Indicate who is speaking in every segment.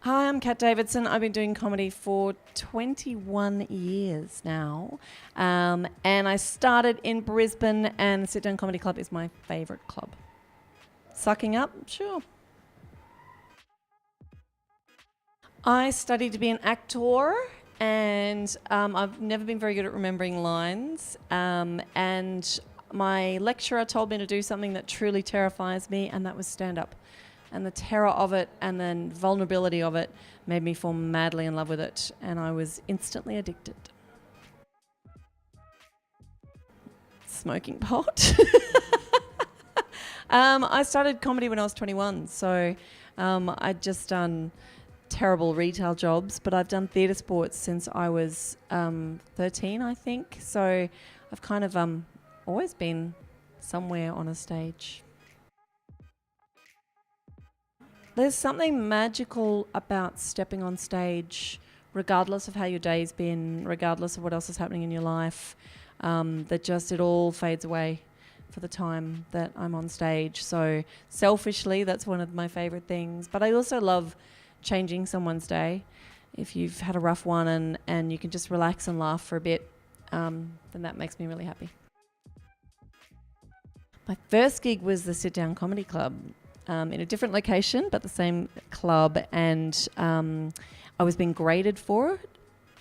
Speaker 1: Hi, I'm Kat Davidson. I've been doing comedy for 21 years now. And I started in Brisbane, and the Sit Down Comedy Club is my favourite club. Sucking up? Sure. I studied to be an actor, and I've never been very good at remembering lines. And my lecturer told me to do something that truly terrifies me, and that was stand up. And the terror of it and the vulnerability of it made me fall madly in love with it, and I was instantly addicted. Smoking pot. I started comedy when I was 21, so I'd just done terrible retail jobs, but I've done theatre sports since I was 13, I think. So I've kind of always been somewhere on a stage. There's something magical about stepping on stage, regardless of how your day's been, regardless of what else is happening in your life, that just it all fades away for the time that I'm on stage. So selfishly, that's one of my favourite things. But I also love changing someone's day. If you've had a rough one and you can just relax and laugh for a bit, then that makes me really happy. My first gig was the Sit Down Comedy Club. In a different location, but the same club, and I was being graded for it.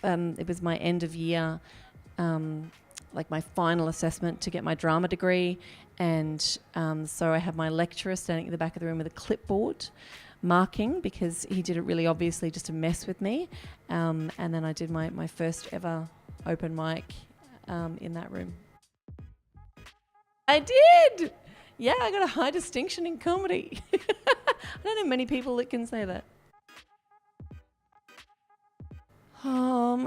Speaker 1: It was my end of year, like my final assessment to get my drama degree, and so I had my lecturer standing at the back of the room with a clipboard marking, because he did it really obviously just to mess with me, and then I did my first ever open mic in that room. I did! Yeah, I got a high distinction in comedy. I don't know many people that can say that.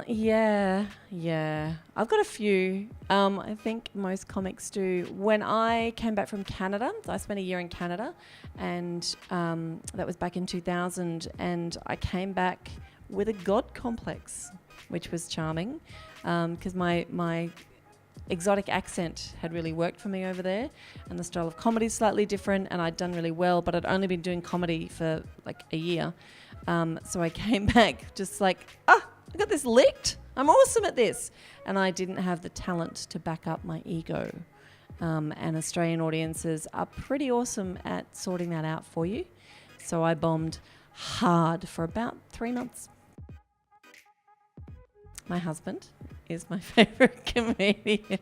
Speaker 1: Yeah. I've got a few. I think most comics do. When I came back from Canada, I spent a year in Canada, and that was back in 2000, and I came back with a God complex, which was charming, because my exotic accent had really worked for me over there, and the style of comedy is slightly different, and I'd done really well, but I'd only been doing comedy for like a year. So I came back just like, I got this licked. I'm awesome at this. And I didn't have the talent to back up my ego. And Australian audiences are pretty awesome at sorting that out for you. So I bombed hard for about 3 months. My husband is my favourite comedian.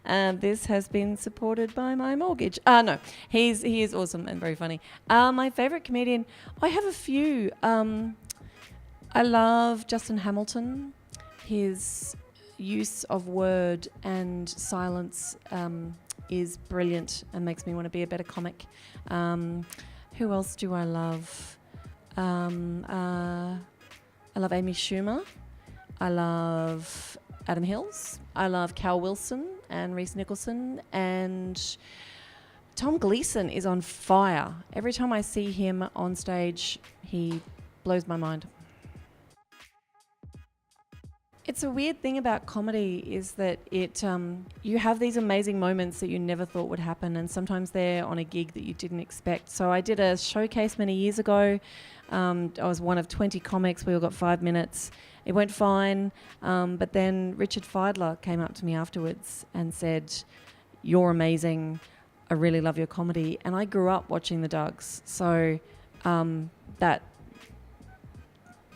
Speaker 1: This has been supported by my mortgage. No, he is awesome and very funny. My favourite comedian, I have a few. I love Justin Hamilton. His use of word and silence is brilliant and makes me want to be a better comic. Who else do I love? I love Amy Schumer. I love Adam Hills. I love Cal Wilson and Reese Nicholson. And Tom Gleeson is on fire. Every time I see him on stage, he blows my mind. It's a weird thing about comedy is that it you have these amazing moments that you never thought would happen, and sometimes they're on a gig that you didn't expect. So I did a showcase many years ago. I was one of 20 comics. We all got 5 minutes. It went fine, but then Richard Feidler came up to me afterwards and said, "You're amazing. I really love your comedy." And I grew up watching the Dougs, so that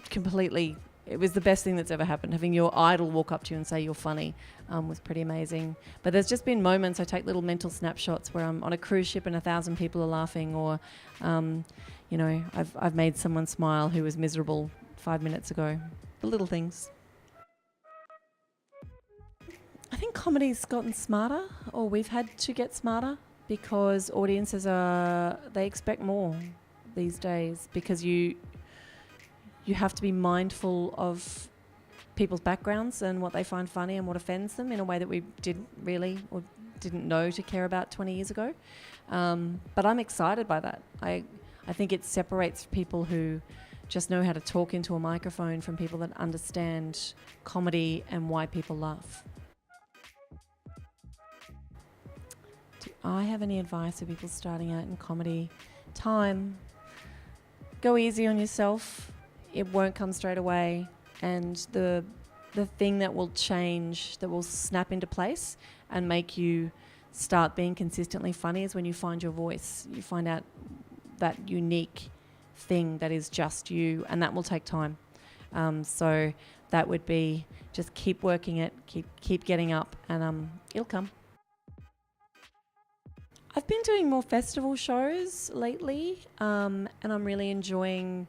Speaker 1: completely, it was the best thing that's ever happened. Having your idol walk up to you and say you're funny was pretty amazing. But there's just been moments, I take little mental snapshots where I'm on a cruise ship and 1,000 people are laughing, or I've made someone smile who was miserable 5 minutes ago. The little things. I think comedy's gotten smarter, or we've had to get smarter, because audiences they expect more these days, because you have to be mindful of people's backgrounds and what they find funny and what offends them in a way that we didn't really or didn't know to care about 20 years ago. But I'm excited by that. I think it separates people who just know how to talk into a microphone from people that understand comedy and why people laugh. Do I have any advice for people starting out in comedy? time. Go easy on yourself. It won't come straight away. And the thing that will change, that will snap into place and make you start being consistently funny is when you find your voice. You find out that unique thing that is just you, and that will take time. So that would be just keep working it, keep getting up, and it'll come. I've been doing more festival shows lately, and I'm really enjoying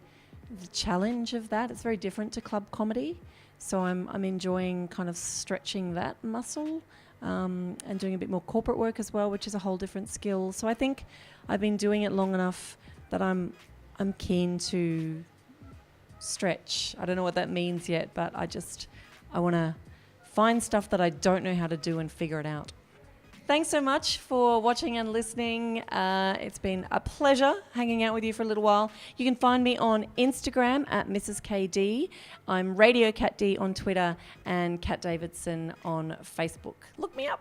Speaker 1: the challenge of that. It's very different to club comedy, so I'm enjoying kind of stretching that muscle, and doing a bit more corporate work as well, which is a whole different skill. So I think I've been doing it long enough that I'm keen to stretch. I don't know what that means yet, but I want to find stuff that I don't know how to do and figure it out. Thanks so much for watching and listening. It's been a pleasure hanging out with you for a little while. You can find me on Instagram at Mrs. KD. I'm Radio Kat D on Twitter and Kat Davidson on Facebook. Look me up.